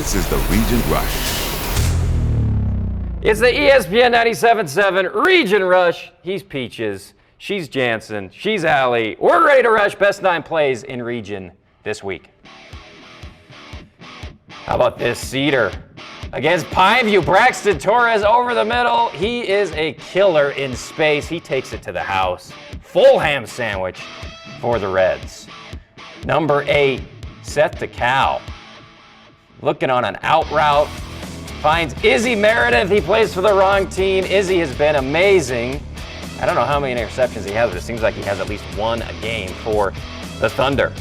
This is the Region Rush. It's the ESPN 97.7 Region Rush. He's Peaches, she's Jansen, she's Allie. We're ready to rush best 9 plays in Region this week. How about this Cedar? Against Pineview, Braxton Torres over the middle. He is a killer in space. He takes it to the house. Full ham sandwich for the Reds. Number 8, Seth the Cow. Looking on an out route. Finds Izzy Meredith. He plays for the wrong team. Izzy has been amazing. I don't know how many interceptions he has, but it seems like he has at least one a game for the Thunder.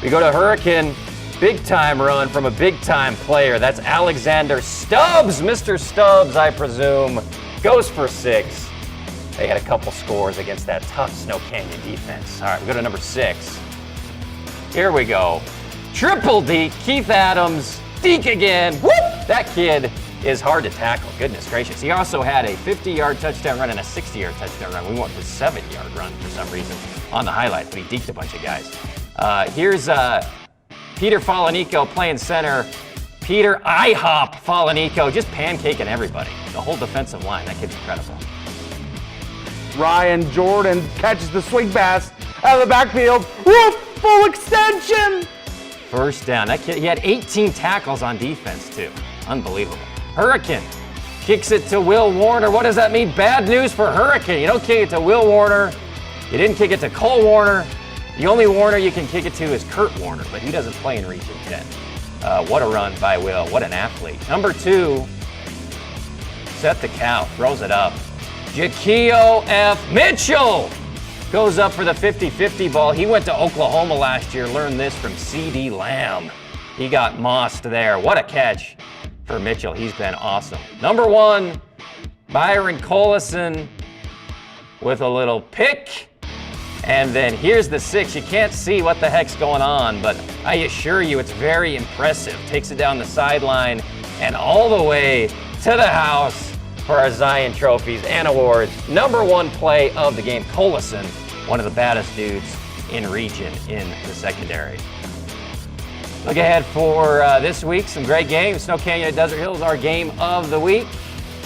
We go to Hurricane. Big time run from a big time player. That's Alexander Stubbs. Mr. Stubbs, I presume, goes for 6. They had a couple scores against that tough Snow Canyon defense. All right, we go to number 6. Here we go. Triple Deke, Keith Adams, Deke again. Whoop! That kid is hard to tackle. Goodness gracious. He also had a 50-yard touchdown run and a 60-yard touchdown run. We went with a 7-yard run for some reason on the highlight, but he deked a bunch of guys. Here's Peter Falanico playing center. Peter IHOP Falanico just pancaking everybody. The whole defensive line. That kid's incredible. Ryan Jordan catches the swing pass out of the backfield. Whoop! Full extension! First down. That kid, he had 18 tackles on defense, too. Unbelievable. Hurricane kicks it to Will Warner. What does that mean? Bad news for Hurricane. You don't kick it to Will Warner. You didn't kick it to Cole Warner. The only Warner you can kick it to is Kurt Warner, but he doesn't play in Region 10. What a run by Will. What an athlete. Number 2, Seth the Cow throws it up. Jaquio F. Mitchell goes up for the 50-50 ball. He went to Oklahoma last year, learned this from C.D. Lamb. He got mossed there. What a catch for Mitchell. He's been awesome. Number 1, Byron Collison with a little pick. And then here's the 6. You can't see what the heck's going on, but I assure you it's very impressive. Takes it down the sideline and all the way to the house for our Zion trophies and awards. Number 1 play of the game, Collison, one of the baddest dudes in Region in the secondary. Look ahead for this week, some great games. Snow Canyon at Desert Hills, our game of the week.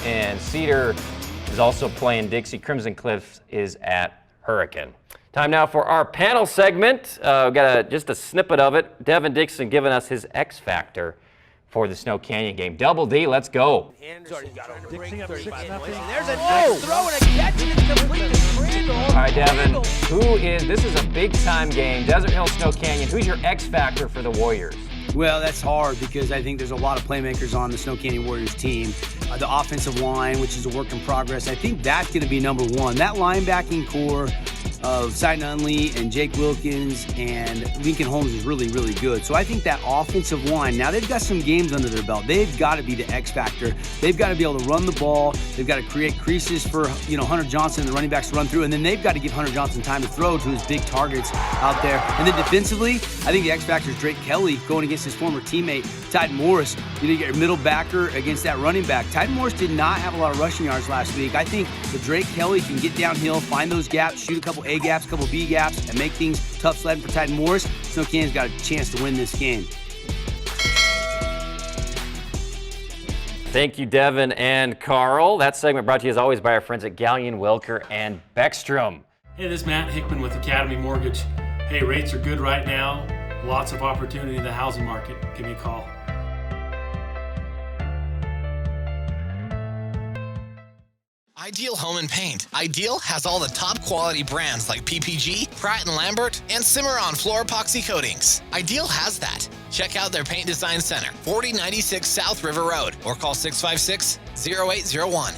And Cedar is also playing Dixie. Crimson Cliffs is at Hurricane. Time now for our panel segment. We've got just a snippet of it. Devin Dixon giving us his X factor for the Snow Canyon game. Double D, let's go. There's a nice throw and a catch and it's complete to Crandall. All right, Devin, this is a big time game. Desert Hill, Snow Canyon. Who's your X factor for the Warriors? Well, that's hard because I think there's a lot of playmakers on the Snow Canyon Warriors team. The offensive line, which is a work in progress, I think that's going to be number 1. That linebacking core of Cy Nunley and Jake Wilkins and Lincoln Holmes is really, really good. So I think that offensive line, now they've got some games under their belt. They've got to be the X factor. They've got to be able to run the ball. They've got to create creases for, Hunter Johnson and the running backs to run through. And then they've got to give Hunter Johnson time to throw to his big targets out there. And then defensively, I think the X factor is Drake Kelly going against his former teammate, Tyden Morris. You get your middle backer against that running back. Tyden Morris did not have a lot of rushing yards last week. I think if Drake Kelly can get downhill, find those gaps, shoot a couple A gaps, a couple B gaps, and make things tough sledding for Tyden Morris, Snow Canyon's got a chance to win this game. Thank you, Devin and Carl. That segment brought to you as always by our friends at Gallion, Wilker, and Beckstrom. Hey, this is Matt Hickman with Academy Mortgage. Hey, rates are good right now. Lots of opportunity in the housing market. Give me a call. Ideal Home and Paint. Ideal has all the top quality brands like PPG, Pratt & Lambert, and Cimarron floor epoxy coatings. Ideal has that. Check out their paint design center, 4096 South River Road, or call 656-0801.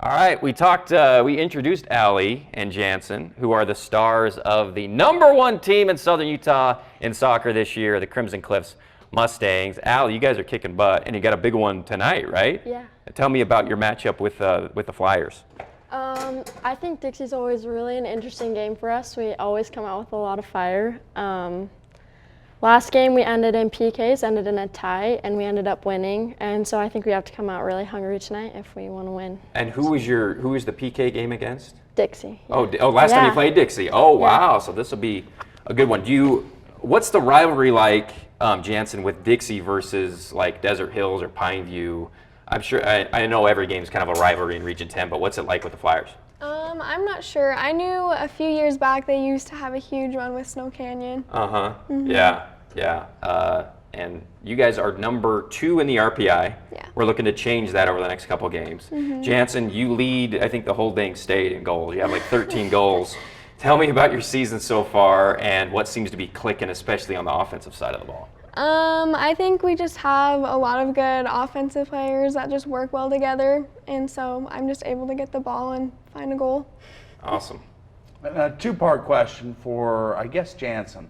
All right, we introduced Allie and Jansen, who are the stars of the number 1 team in Southern Utah in soccer this year, the Crimson Cliffs Mustangs. Allie, you guys are kicking butt, and you got a big one tonight, right? Yeah. Tell me about your matchup with the Flyers. I think Dixie's always really an interesting game for us. We always come out with a lot of fire. Last game we ended in PKs, ended in a tie, and we ended up winning. And so I think we have to come out really hungry tonight if we want to win. And who was the PK game against? Dixie. Yeah. Last time you played Dixie. Oh, wow. So this will be a good one. What's the rivalry like Jansen, with Dixie versus like Desert Hills or Pineview? I'm sure, I know every game is kind of a rivalry in Region 10, but what's it like with the Flyers? I'm not sure. I knew a few years back they used to have a huge one with Snow Canyon. Yeah. And you guys are number 2 in the RPI. Yeah. We're looking to change that over the next couple games. Jansen, you lead, I think, the whole dang state in goals. You have like 13 goals. Tell me about your season so far and what seems to be clicking, especially on the offensive side of the ball. I think we just have a lot of good offensive players that just work well together, and so I'm just able to get the ball and find a goal. Awesome. And a two-part question for, I guess, Jansen.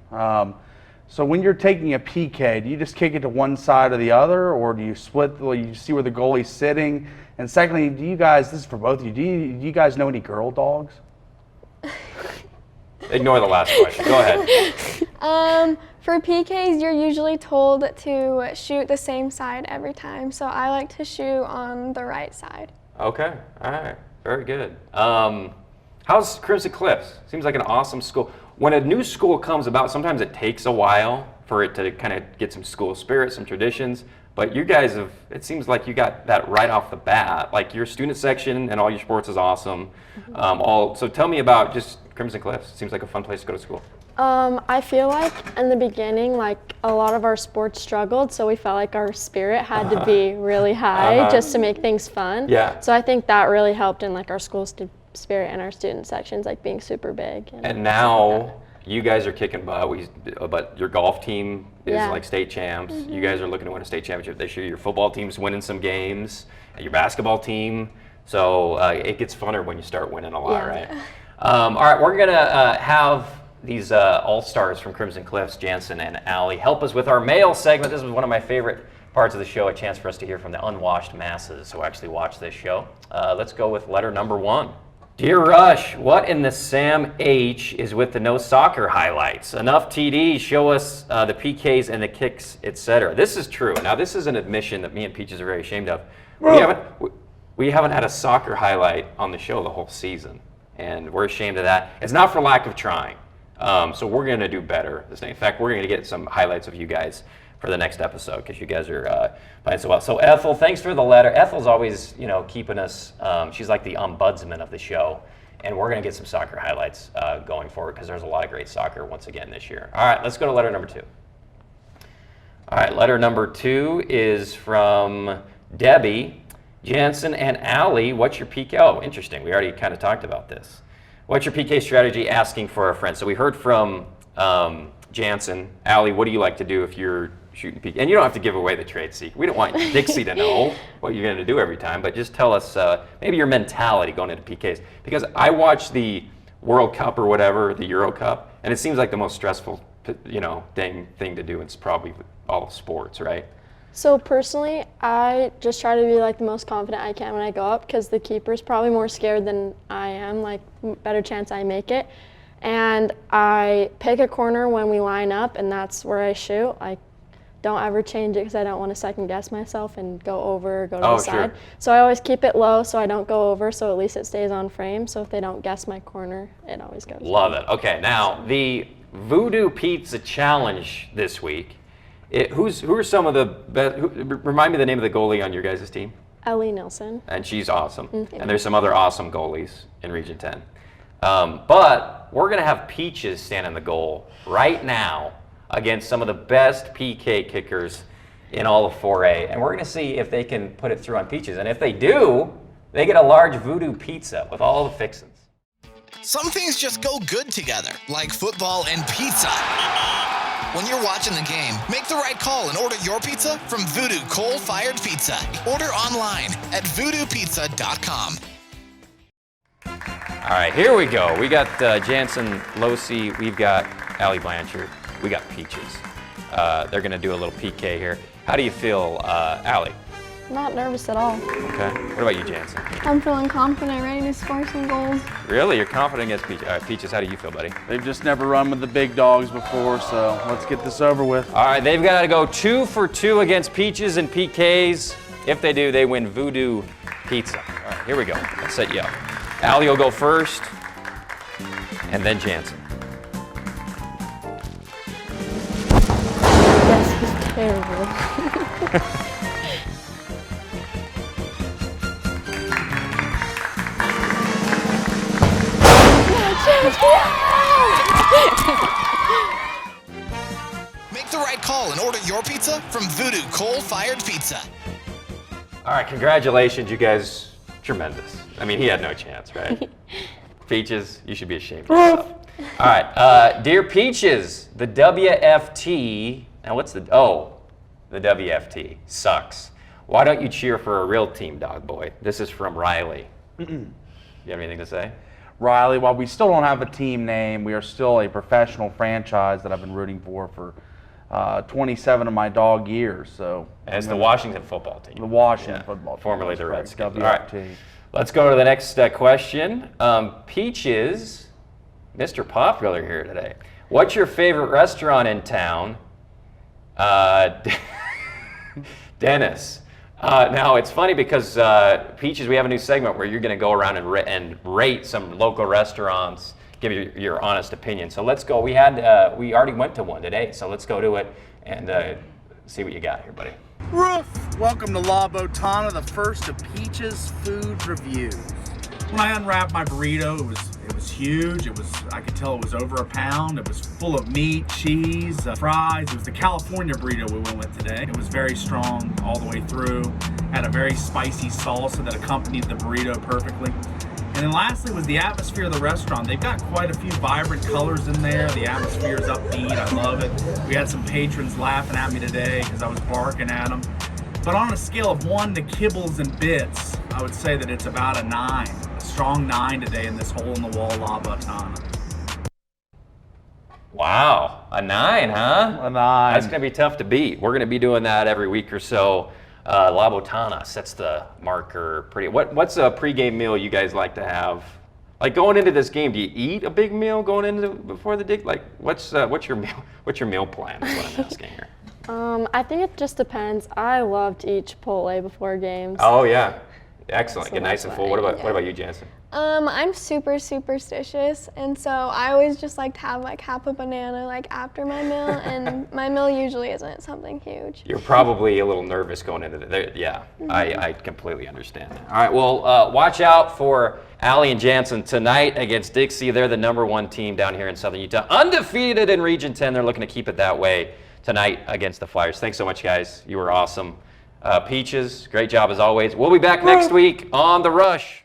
So when you're taking a PK, do you just kick it to one side or the other, or do you split, you see where the goalie's sitting? And secondly, do you guys, this is for both of you, do you guys know any girl dogs? Ignore the last question. Go ahead. For PKs, you're usually told to shoot the same side every time, so I like to shoot on the right side. Okay. All right. Very good. How's Crimson Cliffs? Seems like an awesome school. When a new school comes about, sometimes it takes a while for it to kind of get some school spirit, some traditions. But you guys have, it seems like you got that right off the bat. Like your student section and all your sports is awesome. So tell me about just Crimson Cliffs. It seems like a fun place to go to school. I feel like in the beginning, like a lot of our sports struggled, so we felt like our spirit had to be really high just to make things fun. Yeah. So I think that really helped in like our school spirit and our student sections, like being super big. And now you guys are kicking butt. But your golf team is like state champs. You guys are looking to win a state championship this year. Your football team's winning some games. Your basketball team. So it gets funner when you start winning a lot, right? All right, we're gonna have these all-stars from Crimson Cliffs, Jansen and Allie, help us with our mail segment. This is one of my favorite parts of the show, a chance for us to hear from the unwashed masses who actually watch this show. Let's go with letter number 1. Dear Rush, what in the Sam H is with the no soccer highlights? Enough TDs, show us the PKs and the kicks, etc. This is true. Now, this is an admission that me and Peaches are very ashamed of. We haven't had a soccer highlight on the show the whole season, and we're ashamed of that. It's not for lack of trying. So we're going to do better this day. In fact, we're going to get some highlights of you guys for the next episode because you guys are playing so well. So Ethel, thanks for the letter. Ethel's always, keeping us. She's like the ombudsman of the show, and we're going to get some soccer highlights going forward because there's a lot of great soccer once again this year. All right, let's go to letter number 2. All right, letter number 2 is from Debbie. Jansen and Allie, what's your PK? Oh, interesting. We already kind of talked about this. What's your PK strategy asking for a friend? So we heard from Jansen. Allie, what do you like to do if you're shooting PK? And you don't have to give away the trade secret. We don't want Dixie to know what you're going to do every time, but just tell us maybe your mentality going into PKs. Because I watch the World Cup or whatever, the Euro Cup, and it seems like the most stressful, thing to do. It's probably all sports, right? So personally, I just try to be like the most confident I can when I go up because the keeper's probably more scared than I am, like better chance I make it. And I pick a corner when we line up and that's where I shoot. I don't ever change it because I don't want to second guess myself and go over or go to the side. Sure. So I always keep it low so I don't go over so at least it stays on frame. So if they don't guess my corner, it always goes. Love it. Okay, now the Voodoo Pizza Challenge this week. Who are some of the best? Remind me the name of the goalie on your guys' team. Ellie Nilsson. And she's awesome. And there's some other awesome goalies in Region 10. But we're going to have Peaches stand in the goal right now against some of the best PK kickers in all of 4A. And we're going to see if they can put it through on Peaches. And if they do, they get a large Voodoo pizza with all the fixins. Some things just go good together, like football and pizza. When you're watching the game, make the right call and order your pizza from Voodoo Coal-Fired Pizza. Order online at VoodooPizza.com. All right, here we go. We got Jansen Losi. We've got Allie Blanchard. We got Peaches. They're going to do a little PK here. How do you feel, Allie? Not nervous at all. Okay. What about you, Jansen? I'm feeling confident, ready to score some goals. Really? You're confident against Peaches? All right, Peaches, how do you feel, buddy? They've just never run with the big dogs before, so let's get this over with. All right, they've got to go 2 for 2 against Peaches and PKs. If they do, they win Voodoo Pizza. All right, here we go. Let's set you up. Allie will go first, and then Jansen. Yes, Make the right call and order your pizza from Voodoo Coal-Fired Pizza. All right, congratulations, you guys. Tremendous. I mean, he had no chance, right? Peaches, you should be ashamed of yourself. All right, dear Peaches, the WFT, now what's the WFT sucks. Why don't you cheer for a real team, Dog Boy? This is from Riley. You have anything to say? Riley, while we still don't have a team name, we are still a professional franchise that I've been rooting for 27 of my dog years. So As the Washington football team. The Washington football team. Formerly the That's Redskins. correct, All right, WFT. let's go to the next question. Peaches, Mr. Popular here today. What's your favorite restaurant in town? Dennis. Now, it's funny because, Peaches, we have a new segment where you're going to go around and rate some local restaurants, give your honest opinion. So let's go. We already went to one today, so let's go to it and see what you got here, buddy. Roof! Welcome to La Botana, the first of Peach's food reviews. When I unwrapped my burrito, it was huge. I could tell it was over a pound. It was full of meat, cheese, fries. It was the California burrito we went with today. It was very strong all the way through. Had a very spicy salsa that accompanied the burrito perfectly. And then lastly was the atmosphere of the restaurant. They've got quite a few vibrant colors in there. The atmosphere is upbeat. I love it. We had some patrons laughing at me today because I was barking at them. But on a scale of 1 to kibbles and bits, I would say that it's about a 9. A strong 9 today in this hole-in-the-wall La Botana. Wow, a 9, huh? A 9. That's going to be tough to beat. We're going to be doing that every week or so. La Botana sets the marker pretty. What's a pregame meal you guys like to have? Like going into this game, do you eat a big meal going into before the dig? Like what's your meal plan? Is what I'm asking here. I think it just depends. I love to eat Chipotle before games. Oh yeah, excellent. So Get nice and that's full. why, What about you, Jansen? I'm super superstitious, and so I always just like to have like half a banana like after my meal, and my meal usually isn't something huge. You're probably a little nervous going into the. Yeah, I completely understand that. All right, well, watch out for Allie and Jansen tonight against Dixie. They're the #1 team down here in Southern Utah, undefeated in Region 10. They're looking to keep it that way tonight against the Flyers. Thanks so much, guys. You were awesome. Peaches, great job as always. We'll be back next week on The Rush.